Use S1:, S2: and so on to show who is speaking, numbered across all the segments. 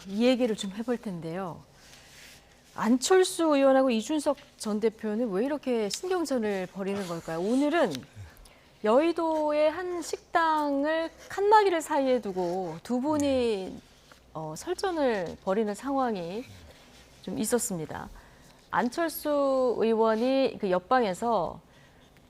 S1: 이 얘기를 좀 해볼 텐데요. 안철수 의원하고 이준석 전 대표는 왜 이렇게 신경전을 벌이는 걸까요? 오늘은 여의도의 한 식당을 칸막이를 사이에 두고 두 분이 설전을 벌이는 상황이 좀 있었습니다. 안철수 의원이 그 옆방에서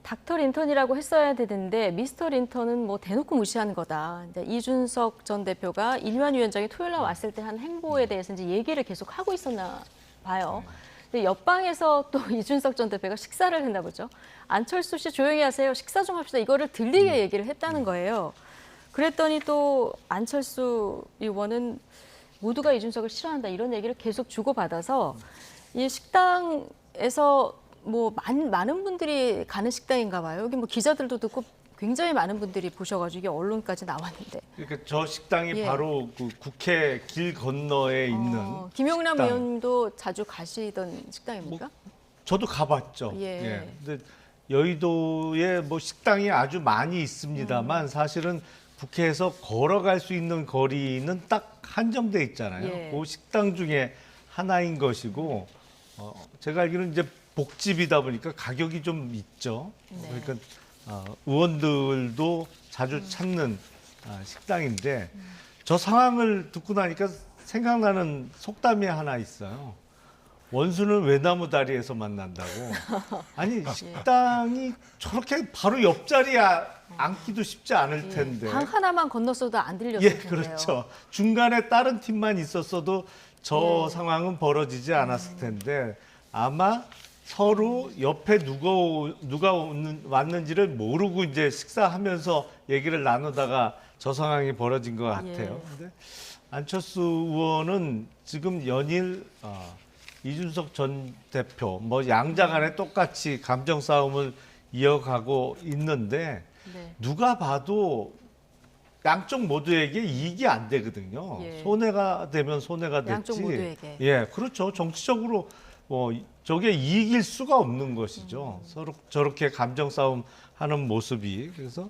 S1: 닥터 린턴이라고 했어야 되는데 미스터 린턴은 뭐 대놓고 무시한 거다. 이제 이준석 전 대표가 이완 위원장이 토요일 날 왔을 때 한 행보에 대해서 이제 얘기를 계속 하고 있었나 봐요. 근데 옆방에서 또 이준석 전 대표가 식사를 했나 보죠. 안철수 씨 조용히 하세요. 식사 좀 합시다. 이거를 들리게 얘기를 했다는 거예요. 그랬더니 또 안철수 의원은 모두가 이준석을 싫어한다 이런 얘기를 계속 주고받아서 이 식당에서 뭐 많은 분들이 가는 식당인가 봐요. 여기 뭐 기자들도 듣고 굉장히 많은 분들이 보셔가지고 이게 언론까지 나왔는데.
S2: 그러니까 저 식당이
S1: 예.
S2: 바로 그 국회 길 건너에 있는
S1: 김용남
S2: 식당.
S1: 의원도 자주 가시던 식당입니까?
S2: 저도 가봤죠.
S1: 예.
S2: 근데 여의도에 뭐 식당이 아주 많이 있습니다만 사실은 국회에서 걸어갈 수 있는 거리는 딱 한정돼 있잖아요.
S1: 예.
S2: 그 식당 중에 하나인 것이고 제가 알기로는 이제 복집이다 보니까 가격이 좀 있죠.
S1: 네.
S2: 그러니까 의원들도 자주 찾는 식당인데 저 상황을 듣고 나니까 생각나는 속담이 하나 있어요. 원수는 외나무 다리에서 만난다고. 아니 식당이 저렇게 바로 옆자리에 앉기도 쉽지 않을 텐데.
S1: 방 하나만 건넜어도 안 들렸을
S2: 예,
S1: 텐데요.
S2: 그렇죠. 중간에 다른 팀만 있었어도 저
S1: 예.
S2: 상황은 벌어지지 않았을 텐데 아마 서로 옆에 누가 왔는지를 모르고 이제 식사하면서 얘기를 나누다가 저 상황이 벌어진 것 같아요. 근데 안철수 의원은 지금 연일 이준석 전 대표 뭐 양자간에 똑같이 감정 싸움을 이어가고 있는데
S1: 네.
S2: 누가 봐도 양쪽 모두에게 이익이 안 되거든요.
S1: 예.
S2: 손해가 되면 손해가 됐지.
S1: 양쪽 모두에게.
S2: 예, 그렇죠. 정치적으로 뭐 저게 이익일 수가 없는 것이죠. 서로 저렇게 감정 싸움 하는 모습이. 그래서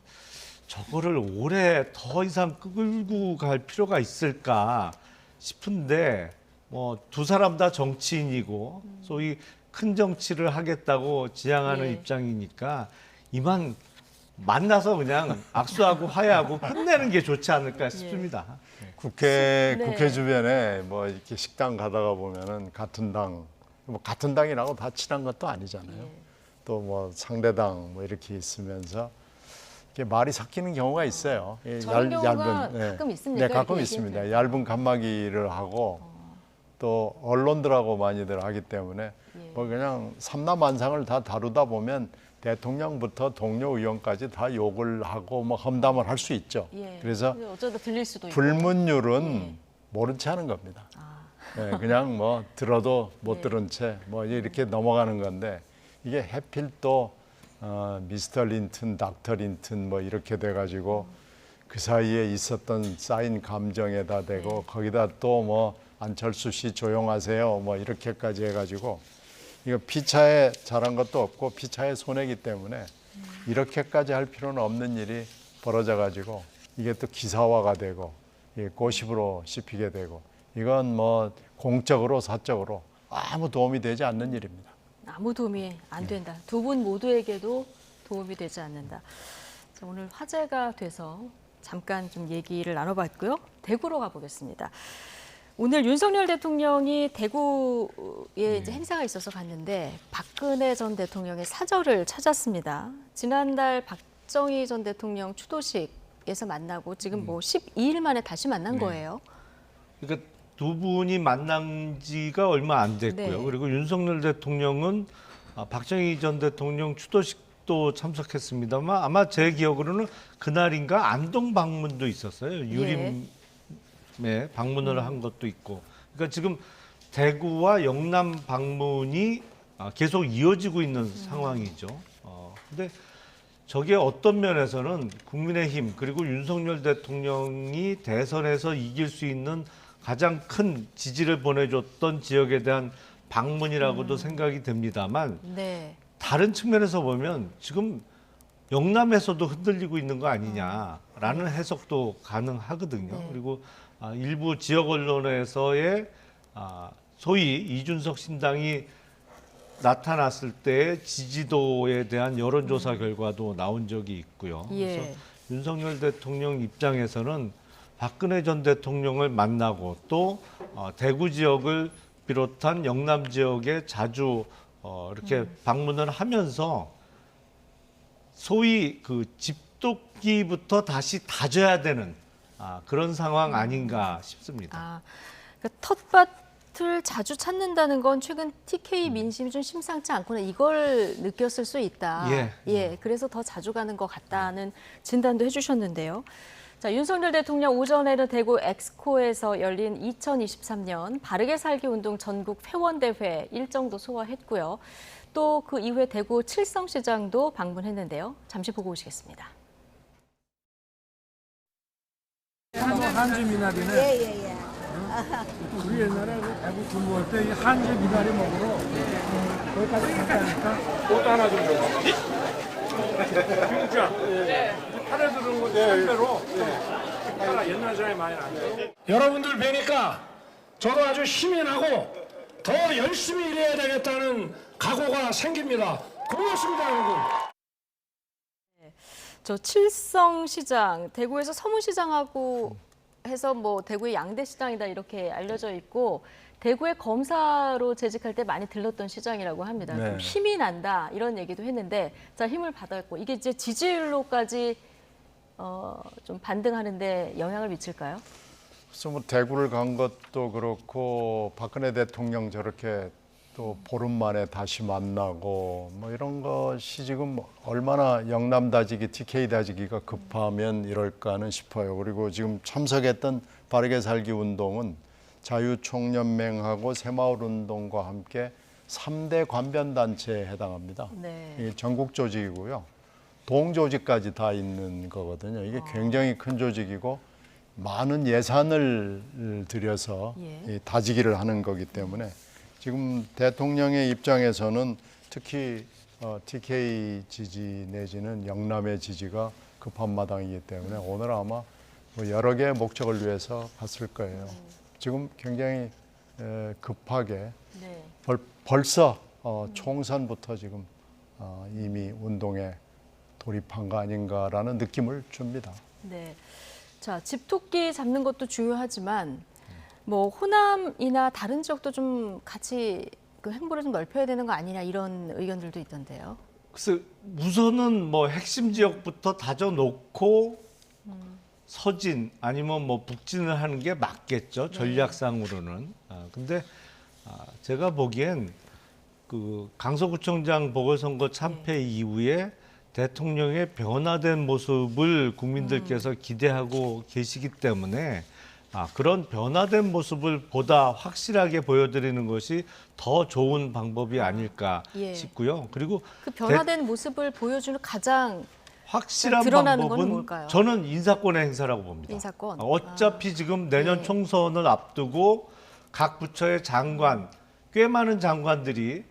S2: 저거를 오래 더 이상 끌고 갈 필요가 있을까 싶은데 뭐 두 사람 다 정치인이고 소위 큰 정치를 하겠다고 지향하는
S1: 예.
S2: 입장이니까 이만 만나서 그냥 악수하고 화해하고 끝내는 게 좋지 않을까 싶습니다.
S3: 국회
S1: 네.
S3: 주변에 뭐 이렇게 식당 가다가 보면은 같은 당, 뭐 같은 당이라고 다 친한 것도 아니잖아요.
S1: 예.
S3: 또 뭐 상대당 뭐 이렇게 있으면서 이렇게 말이 섞이는 경우가 있어요.
S1: 저런 경우가 가끔 있습니까?
S3: 네, 가끔
S1: 이렇게
S3: 있습니다.
S1: 얘기해도?
S3: 얇은 칸막이를 하고 또 언론들하고 많이들 하기 때문에
S1: 예.
S3: 뭐 그냥 삼라만상을 다 다루다 보면 대통령부터 동료 의원까지 다 욕을 하고 뭐 험담을 할 수 있죠.
S1: 예.
S3: 그래서
S1: 근데 어쩌다 들릴 수도 있고.
S3: 불문율은
S1: 예.
S3: 모른 채 하는 겁니다.
S1: 아.
S3: 네, 그냥 뭐 들어도 못
S1: 예.
S3: 들은 채 뭐 이렇게 넘어가는 건데 이게 해필 또 미스터 린턴, 닥터 린턴 뭐 이렇게 돼가지고 그 사이에 있었던 쌓인 감정에다 대고 거기다 또 뭐 안철수 씨 조용하세요 뭐 이렇게까지 해가지고 이거 피차에 잘한 것도 없고 피차에 손해기 때문에 이렇게까지 할 필요는 없는 일이 벌어져가지고 이게 또 기사화가 되고 이게 고십으로 씹히게 되고 이건 뭐 공적으로 사적으로 아무 도움이 되지 않는 일입니다.
S1: 아무 도움이 안 된다. 두 분 모두에게도 도움이 되지 않는다. 자, 오늘 화제가 돼서 잠깐 좀 얘기를 나눠봤고요. 대구로 가보겠습니다. 오늘 윤석열 대통령이 대구에 이제 행사가 있어서 갔는데 박근혜 전 대통령의 사저를 찾았습니다. 지난달 박정희 전 대통령 추도식에서 만나고 지금 뭐 12일 만에 다시 만난 거예요.
S2: 그러니까 두 분이 만난 지가 얼마 안 됐고요.
S1: 네.
S2: 그리고 윤석열 대통령은 박정희 전 대통령 추도식도 참석했습니다만 아마 제 기억으로는 그날인가 안동 방문도 있었어요. 유림에 방문을 한 것도 있고. 그러니까 지금 대구와 영남 방문이 계속 이어지고 있는 상황이죠. 근데 저게 어떤 면에서는 국민의힘 그리고 윤석열 대통령이 대선에서 이길 수 있는 가장 큰 지지를 보내줬던 지역에 대한 방문이라고도 생각이 됩니다만
S1: 네.
S2: 다른 측면에서 보면 지금 영남에서도 흔들리고 있는 거 아니냐라는 해석도 가능하거든요.
S1: 네.
S2: 그리고 일부 지역 언론에서의 소위 이준석 신당이 나타났을 때 지지도에 대한 여론조사 결과도 나온 적이 있고요.
S1: 예.
S2: 그래서 윤석열 대통령 입장에서는 박근혜 전 대통령을 만나고 또 대구 지역을 비롯한 영남 지역에 자주 이렇게 방문을 하면서 소위 그 집도끼부터 다시 다져야 되는 그런 상황 아닌가 싶습니다.
S1: 그러니까 텃밭을 자주 찾는다는 건 최근 TK 민심이 좀 심상치 않구나 이걸 느꼈을 수 있다.
S2: 예.
S1: 그래서 더 자주 가는 것 같다는 진단도 해주셨는데요. 자, 윤석열 대통령 오전에는 대구 엑스코에서 열린 2023년 바르게 살기 운동 전국 회원대회 일정도 소화했고요. 또 그 이후에 대구 칠성시장도 방문했는데요. 잠시 보고 오시겠습니다.
S4: 한주 미나리네.
S5: 예예예.
S4: 우리 옛날에 그 대구 근무할 때 이 한주 미나리 먹으러 거기까지 갔다니까. 옷도 하나 좀 줘. 진짜. 팔에 들은 거 선배로. 팔아 옛날 생각이 많이 나요. 여러분들 뵈니까 저도 아주 힘이 나고 더 열심히 일해야 되겠다는 각오가 생깁니다. 고맙습니다, 여러분.
S1: 저 칠성시장, 대구에서 서문시장하고 해서 뭐 대구의 양대 시장이다 이렇게 알려져 있고 대구의 검사로 재직할 때 많이 들렀던 시장이라고 합니다.
S3: 네.
S1: 좀 힘이 난다 이런 얘기도 했는데 자 힘을 받았고 이게 이제 지지율로까지 좀 반등하는데 영향을 미칠까요?
S3: 그래서 뭐 대구를 간 것도 그렇고 박근혜 대통령 저렇게 또 보름 만에 다시 만나고 뭐 이런 것이 지금 얼마나 영남 다지기, TK 다지기가 급하면 이럴까는 싶어요. 그리고 지금 참석했던 바르게 살기 운동은 자유총연맹하고 새마을운동과 함께 3대 관변단체에 해당합니다.
S1: 네.
S3: 이게 전국 조직이고요. 동조직까지 다 있는 거거든요. 이게 굉장히 큰 조직이고 많은 예산을 들여서 이 다지기를 하는 거기 때문에 지금 대통령의 입장에서는 특히 TK 지지 내지는 영남의 지지가 급한 마당이기 때문에 오늘 아마 뭐 여러 개의 목적을 위해서 갔을 거예요. 지금 굉장히 급하게
S1: 네.
S3: 벌써 총선부터 지금 이미 운동에 돌입한 거 아닌가라는 느낌을 줍니다.
S1: 네. 자, 집토끼 잡는 것도 중요하지만 뭐 호남이나 다른 지역도 좀 같이 그 행보를 좀 넓혀야 되는 거 아니냐 이런 의견들도 있던데요.
S2: 글쎄 우선은 뭐 핵심 지역부터 다져놓고 서진 아니면 뭐 북진을 하는 게 맞겠죠. 전략상으로는. 근데 제가 보기엔 그 강서구청장 보궐선거 참패 이후에 대통령의 변화된 모습을 국민들께서 기대하고 계시기 때문에 그런 변화된 모습을 보다 확실하게 보여드리는 것이 더 좋은 방법이 아닐까 싶고요. 그리고
S1: 그 변화된 모습을 보여주는 가장
S2: 확실한
S1: 드러나는 건
S2: 방법은
S1: 뭘까요?
S2: 저는 인사권의 행사라고 봅니다.
S1: 인사권.
S2: 어차피 지금 내년 총선을 앞두고 각 부처의 장관, 꽤 많은 장관들이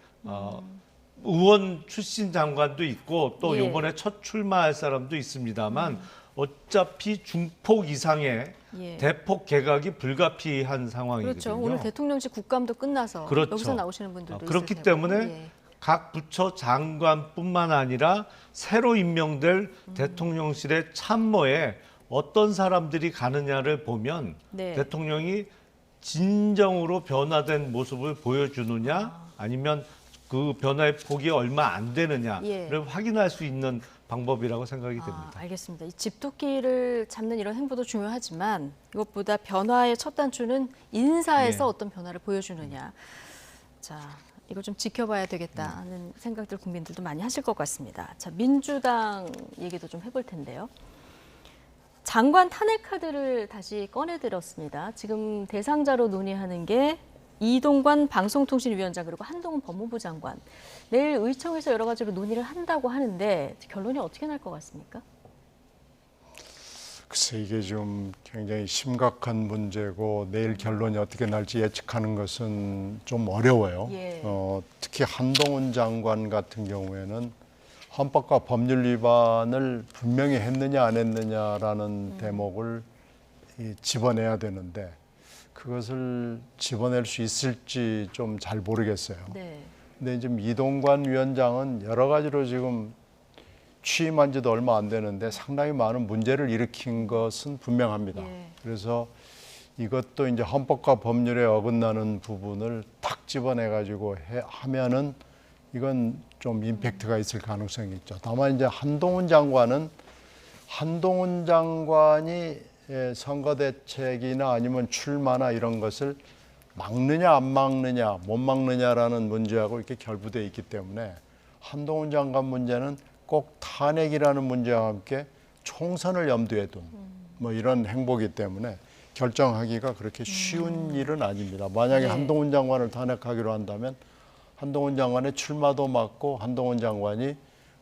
S2: 의원 출신 장관도 있고 또 이번에 첫 출마할 사람도 있습니다만 어차피 중폭 이상의 대폭 개각이 불가피한 상황이거든요.
S1: 그렇죠. 오늘 대통령실 국감도 끝나서
S2: 그렇죠.
S1: 여기서 나오시는 분들도 있을
S2: 그렇기
S1: 테고.
S2: 때문에 각 부처 장관뿐만 아니라 새로 임명될 대통령실의 참모에 어떤 사람들이 가느냐를 보면 대통령이 진정으로 변화된 모습을 보여주느냐 아니면 그 변화의 폭이 얼마 안 되느냐를 확인할 수 있는 방법이라고 생각이 됩니다.
S1: 알겠습니다. 이 집토끼를 잡는 이런 행보도 중요하지만 이것보다 변화의 첫 단추는 인사에서 어떤 변화를 보여주느냐. 자, 이걸 좀 지켜봐야 되겠다는 생각들 국민들도 많이 하실 것 같습니다. 자, 민주당 얘기도 좀 해볼 텐데요. 장관 탄핵 카드를 다시 꺼내들었습니다. 지금 대상자로 논의하는 게 이동관 방송통신위원장 그리고 한동훈 법무부 장관. 내일 의청에서 여러 가지로 논의를 한다고 하는데 결론이 어떻게 날 것 같습니까?
S3: 글쎄 이게 좀 굉장히 심각한 문제고 내일 결론이 어떻게 날지 예측하는 것은 좀 어려워요. 특히 한동훈 장관 같은 경우에는 헌법과 법률 위반을 분명히 했느냐 안 했느냐라는 대목을 집어내야 되는데 그것을 집어낼 수 있을지 좀 잘 모르겠어요.
S1: 네.
S3: 근데 지금 이동관 위원장은 여러 가지로 지금 취임한 지도 얼마 안 되는데 상당히 많은 문제를 일으킨 것은 분명합니다.
S1: 예.
S3: 그래서 이것도 이제 헌법과 법률에 어긋나는 부분을 탁 집어내 가지고 하면은 이건 좀 임팩트가 있을 가능성이 있죠. 다만 이제 한동훈 장관이 선거 대책이나 아니면 출마나 이런 것을 막느냐 안 막느냐 못 막느냐라는 문제하고 이렇게 결부되어 있기 때문에 한동훈 장관 문제는 꼭 탄핵이라는 문제와 함께 총선을 염두에 둔 뭐 이런 행보이기 때문에 결정하기가 그렇게 쉬운 일은 아닙니다. 만약에
S1: 네.
S3: 한동훈 장관을 탄핵하기로 한다면 한동훈 장관의 출마도 막고 한동훈 장관이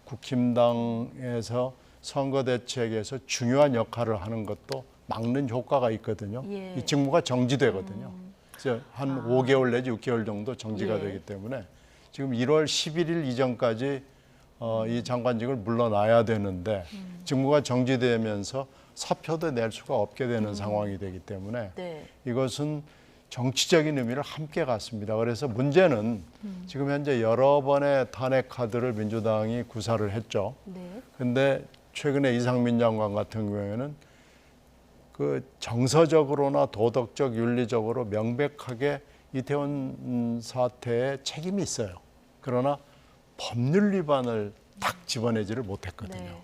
S3: 국힘당에서 선거대책에서 중요한 역할을 하는 것도 막는 효과가 있거든요.
S1: 예.
S3: 이 직무가 정지되거든요. 그래서 한 5개월 내지 6개월 정도 정지가
S1: 예.
S3: 되기 때문에 지금 1월 11일 이전까지 이 장관직을 물러나야 되는데 직무가 정지되면서 사표도 낼 수가 없게 되는 상황이 되기 때문에
S1: 네. 이것은
S3: 정치적인 의미를 함께 갖습니다. 그래서 문제는 지금 현재 여러 번의 탄핵 카드를 민주당이 구사를 했죠.
S1: 네.
S3: 근데 최근에 이상민 장관 같은 경우에는 그 정서적으로나 도덕적, 윤리적으로 명백하게 이태원 사태에 책임이 있어요. 그러나 법률 위반을 딱 집어내지를 못했거든요.
S1: 네.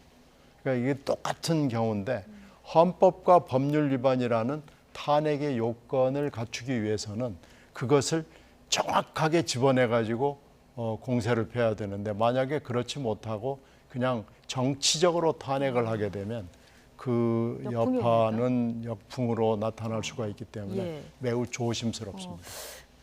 S3: 그러니까 이게 똑같은 경우인데 헌법과 법률 위반이라는 탄핵의 요건을 갖추기 위해서는 그것을 정확하게 집어내가지고 공세를 펴야 되는데 만약에 그렇지 못하고 그냥 정치적으로 탄핵을 하게 되면 그
S1: 역풍이
S3: 여파는 역풍으로 나타날 수가 있기 때문에
S1: 예.
S3: 매우 조심스럽습니다.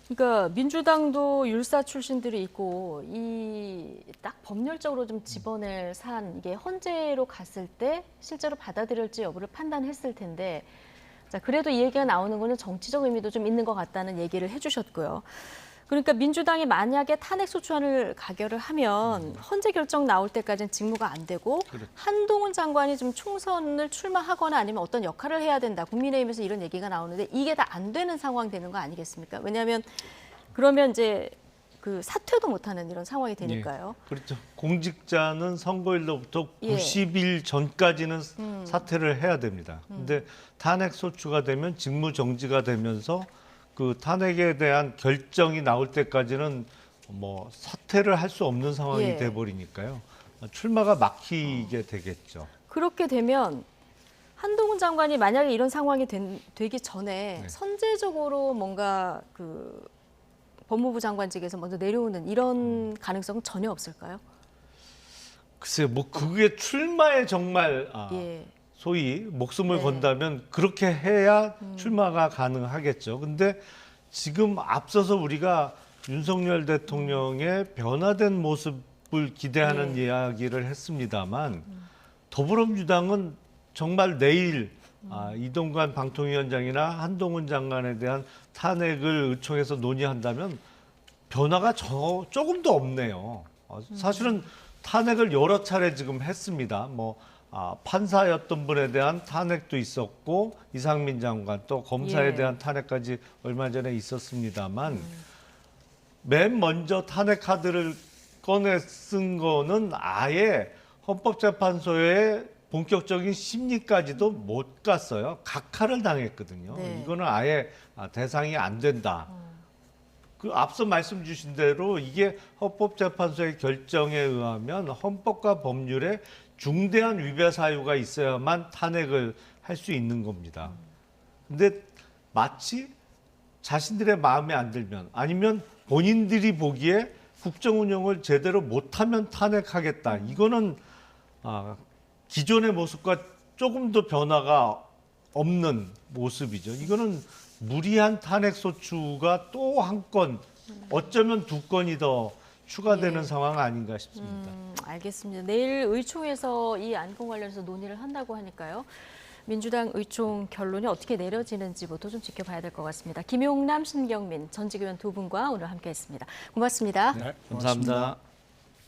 S1: 그러니까 민주당도 율사 출신들이 있고 이 딱 법률적으로 좀 집어낼 사안 이게 헌재로 갔을 때 실제로 받아들일지 여부를 판단했을 텐데 자 그래도 이 얘기가 나오는 거는 정치적 의미도 좀 있는 것 같다는 얘기를 해주셨고요. 그러니까 민주당이 만약에 탄핵 소추안을 가결을 하면 헌재 결정 나올 때까지는 직무가 안 되고
S2: 그렇죠.
S1: 한동훈 장관이 좀 총선을 출마하거나 아니면 어떤 역할을 해야 된다. 국민의힘에서 이런 얘기가 나오는데 이게 다 안 되는 상황이 되는 거 아니겠습니까? 왜냐하면 그러면 이제 그 사퇴도 못하는 이런 상황이 되니까요.
S2: 예, 그렇죠. 공직자는 선거일로부터
S1: 예.
S2: 90일 전까지는 사퇴를 해야 됩니다. 근데 탄핵 소추가 되면 직무 정지가 되면서 그 탄핵에 대한 결정이 나올 때까지는 뭐 사퇴를 할 수 없는 상황이
S1: 예.
S2: 돼 버리니까요. 출마가 막히게 되겠죠.
S1: 그렇게 되면 한동훈 장관이 만약에 이런 상황이 되기 전에
S2: 네.
S1: 선제적으로 뭔가 그 법무부 장관직에서 먼저 내려오는 이런 가능성은 전혀 없을까요?
S2: 글쎄요, 뭐 그게 출마에 정말
S1: 예.
S2: 소위 목숨을
S1: 네.
S2: 건다면 그렇게 해야 출마가 가능하겠죠. 근데 지금 앞서서 우리가 윤석열 대통령의 변화된 모습을 기대하는
S1: 네.
S2: 이야기를 했습니다만 더불어민주당은 정말 내일 이동관 방통위원장이나 한동훈 장관에 대한 탄핵을 의총해서 논의한다면 변화가 조금도 없네요. 사실은 탄핵을 여러 차례 지금 했습니다. 판사였던 분에 대한 탄핵도 있었고 이상민 장관 또 검사에
S1: 예.
S2: 대한 탄핵까지 얼마 전에 있었습니다만 맨 먼저 탄핵 카드를 꺼내 쓴 거는 아예 헌법재판소의 본격적인 심리까지도 못 갔어요. 각하를 당했거든요.
S1: 네.
S2: 이거는 아예 대상이 안 된다. 그 앞서 말씀 주신 대로 이게 헌법재판소의 결정에 의하면 헌법과 법률에 중대한 위배 사유가 있어야만 탄핵을 할 수 있는 겁니다. 근데 마치 자신들의 마음에 안 들면 아니면 본인들이 보기에 국정 운영을 제대로 못하면 탄핵하겠다. 이거는 기존의 모습과 조금 더 변화가 없는 모습이죠. 이거는 무리한 탄핵 소추가 또 한 건, 어쩌면 두 건이 더 추가되는
S1: 예.
S2: 상황 아닌가 싶습니다.
S1: 알겠습니다. 내일 의총에서 이 안건 관련해서 논의를 한다고 하니까요. 민주당 의총 결론이 어떻게 내려지는지부터 좀 지켜봐야 될 것 같습니다. 김용남, 신경민, 전직 의원 두 분과 오늘 함께했습니다. 고맙습니다.
S3: 네,
S2: 감사합니다.